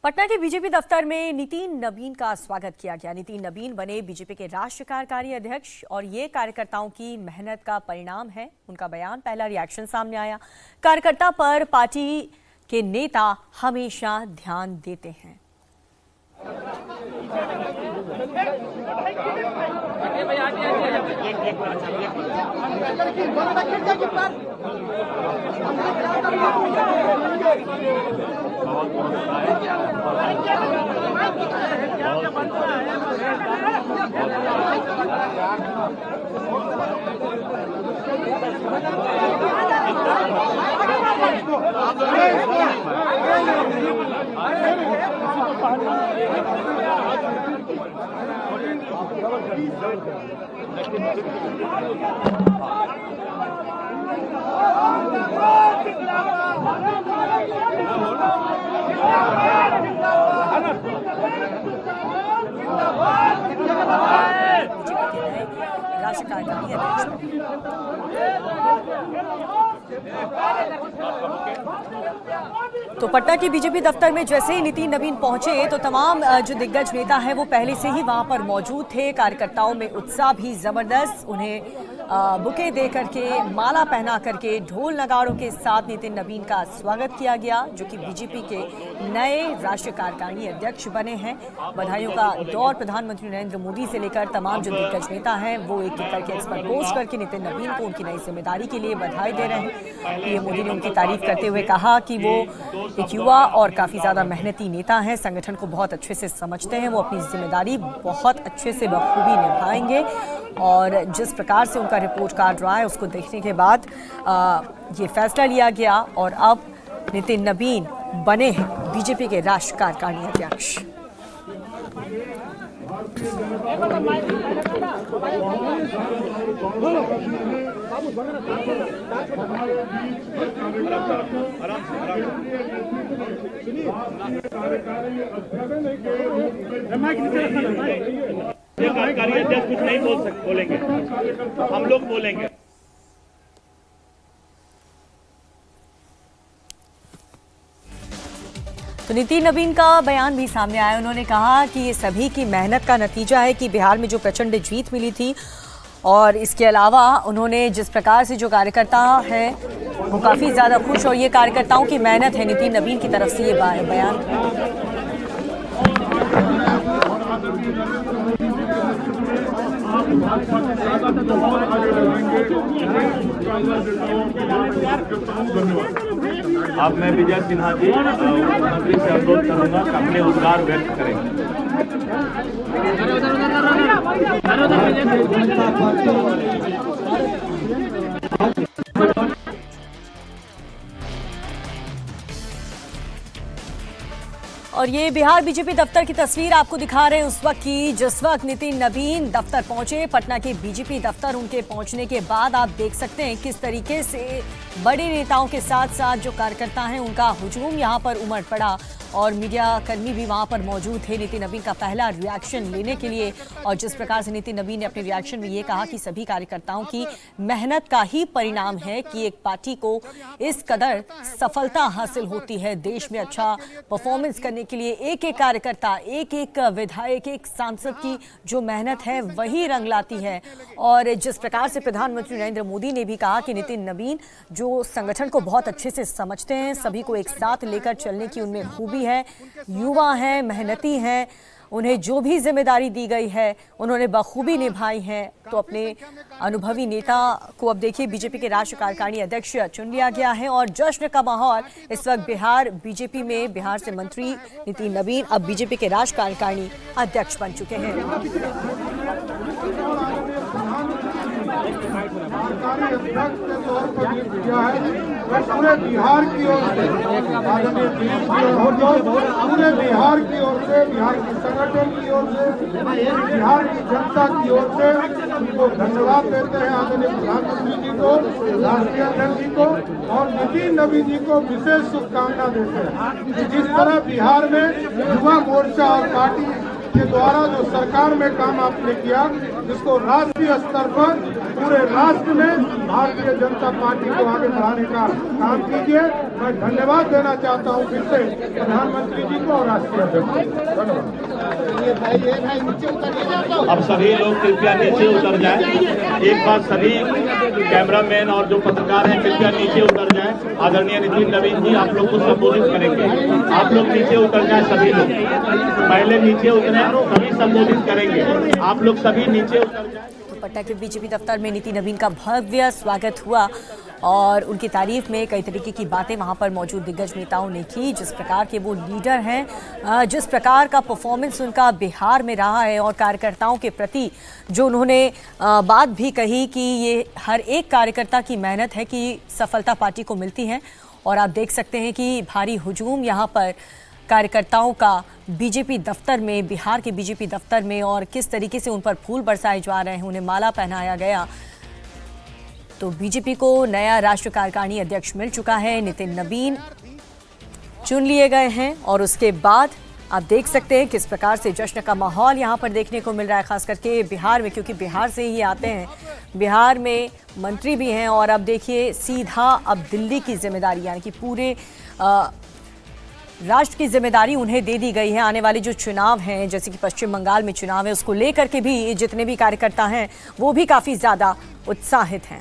पटना के बीजेपी दफ्तर में नितिन नबीन का स्वागत किया गया। नितिन नबीन बने बीजेपी के राष्ट्रीय कार्यकारी अध्यक्ष और ये कार्यकर्ताओं की मेहनत का परिणाम है। उनका बयान, पहला रिएक्शन सामने आया। कार्यकर्ता पर पार्टी के नेता हमेशा ध्यान देते हैं। राष्ट्रीय कार्यकारी अध्यक्ष तो पटना की बीजेपी दफ्तर में जैसे ही नितिन नबीन पहुंचे तो तमाम जो दिग्गज नेता हैं वो पहले से ही वहां पर मौजूद थे। कार्यकर्ताओं में उत्साह भी जबरदस्त। उन्हें बुके दे करके, माला पहना करके, ढोल नगाड़ों के साथ नितिन नबीन का स्वागत किया गया, जो कि बीजेपी के नए राष्ट्रीय कार्यकारिणी अध्यक्ष बने हैं। बधाइयों का दौर प्रधानमंत्री नरेंद्र मोदी से लेकर तमाम जो दिग्गज नेता हैं वो एक एक करके एक्स पर पोस्ट करके नितिन नबीन को उनकी नई जिम्मेदारी के लिए बधाई दे रहे हैं। पीएम मोदी ने उनकी तारीफ करते हुए कहा कि वो एक युवा और काफी ज्यादा मेहनती नेता हैं, संगठन को बहुत अच्छे से समझते हैं, वो अपनी जिम्मेदारी बहुत अच्छे से बखूबी निभाएंगे। और जिस प्रकार से उनका रिपोर्ट कार्ड रहा है उसको देखने के बाद ये फैसला लिया गया और अब नितिन नबीन बने हैं बीजेपी के राष्ट्रीय कार्यकारिणी अध्यक्ष। कार्यकारी अध्यक्ष कुछ नहीं बोलेंगे, हम लोग बोलेंगे। तो नितिन नबीन का बयान भी सामने आया। उन्होंने कहा कि ये सभी की मेहनत का नतीजा है कि बिहार में जो प्रचंड जीत मिली थी, और इसके अलावा उन्होंने जिस प्रकार से जो कार्यकर्ता हैं वो काफ़ी ज़्यादा खुश, और ये कार्यकर्ताओं की मेहनत है। नितिन नबीन की तरफ से ये बयान अब मैं विजय सिन्हा जी मुख्यमंत्री से अनुरोध करूंगा कि अपने उद्गार व्यक्त करें। और ये बिहार बीजेपी दफ्तर की तस्वीर आपको दिखा रहे हैं उस वक्त की जिस वक्त नितिन नबीन दफ्तर पहुंचे। पटना के बीजेपी दफ्तर उनके पहुंचने के बाद आप देख सकते हैं किस तरीके से बड़े नेताओं के साथ साथ जो कार्यकर्ता हैं उनका हुजूम यहां पर उमड़ पड़ा, और मीडिया कर्मी भी वहां पर मौजूद थे नितिन नबीन का पहला रिएक्शन लेने के लिए। और जिस प्रकार से नितिन नबीन ने अपने रिएक्शन में ये कहा कि सभी कार्यकर्ताओं की मेहनत का ही परिणाम है कि एक पार्टी को इस कदर सफलता हासिल होती है। देश में अच्छा परफॉर्मेंस करने के लिए एक एक कार्यकर्ता, एक एक विधायक, एक सांसद की जो मेहनत है वही रंग लाती है। और जिस प्रकार से प्रधानमंत्री नरेंद्र मोदी ने भी कहा कि नितिन नबीन जो संगठन को बहुत अच्छे से समझते हैं, सभी को एक साथ लेकर चलने की उनमें खूबी है, युवा हैं, मेहनती हैं, उन्हें जो भी जिम्मेदारी दी गई है उन्होंने बखूबी निभाई है। तो अपने अनुभवी नेता को अब देखिए बीजेपी के राष्ट्रीय कार्यकारिणी अध्यक्ष चुन लिया गया है, और जश्न का माहौल इस वक्त बिहार बीजेपी में। बिहार से मंत्री नितिन नबीन अब बीजेपी के राष्ट्रीय कार्यकारिणी अध्यक्ष बन चुके हैं। पूरे बिहार की ओर से, पूरे बिहार की ओर से, बिहार के संगठन की ओर से, बिहार की जनता की ओर से उनको धन्यवाद देते हैं। आदरणीय प्रधानमंत्री जी को, राष्ट्रीय अध्यक्ष जी को और नितिन नबीन जी को विशेष शुभकामना देते हैं। जिस तरह बिहार में युवा मोर्चा और पार्टी आपके द्वारा जो सरकार में काम आपने किया, जिसको राष्ट्रीय स्तर पर पूरे राष्ट्र में भारतीय जनता पार्टी को आगे बढ़ाने का काम कीजिए। मैं धन्यवाद देना चाहता हूं फिर से प्रधानमंत्री जी को और राष्ट्रीय अध्यक्ष को। धन्यवाद। अब सभी लोग कृपया नीचे उतर जाएं। एक बार सभी कैमरामैन और जो पत्रकार हैं कृपया नीचे उतर जाएं। आदरणीय नितिन नवीन जी आप लोग को संबोधित करेंगे। आप लोग नीचे उतर जाएं। सभी लोग पहले नीचे उतरे, सभी संबोधित करेंगे। आप लोग सभी नीचे उतर जाएं। पटना के बीजेपी दफ्तर में नितिन नवीन का भव्य स्वागत हुआ और उनकी तारीफ में कई तरीके की बातें वहां पर मौजूद दिग्गज नेताओं ने की। जिस प्रकार के वो लीडर हैं, जिस प्रकार का परफॉर्मेंस उनका बिहार में रहा है और कार्यकर्ताओं के प्रति जो उन्होंने बात भी कही कि ये हर एक कार्यकर्ता की मेहनत है कि सफलता पार्टी को मिलती है। और आप देख सकते हैं कि भारी हुजूम यहाँ पर कार्यकर्ताओं का बीजेपी दफ्तर में, बिहार के बीजेपी दफ्तर में, और किस तरीके से उन पर फूल बरसाए जा रहे हैं, उन्हें माला पहनाया गया। तो बीजेपी को नया राष्ट्रीय कार्यकारिणी अध्यक्ष मिल चुका है। नितिन नवीन चुन लिए गए हैं और उसके बाद आप देख सकते हैं किस प्रकार से जश्न का माहौल यहाँ पर देखने को मिल रहा है, खास करके बिहार में, क्योंकि बिहार से ही आते हैं। बिहार में मंत्री भी हैं और अब देखिए सीधा अब दिल्ली की जिम्मेदारी, यानी कि पूरे राष्ट्र की जिम्मेदारी उन्हें दे दी गई है। आने वाले जो चुनाव हैं, जैसे कि पश्चिम बंगाल में चुनाव है, उसको लेकर के भी जितने भी कार्यकर्ता हैं वो भी काफ़ी ज़्यादा उत्साहित हैं।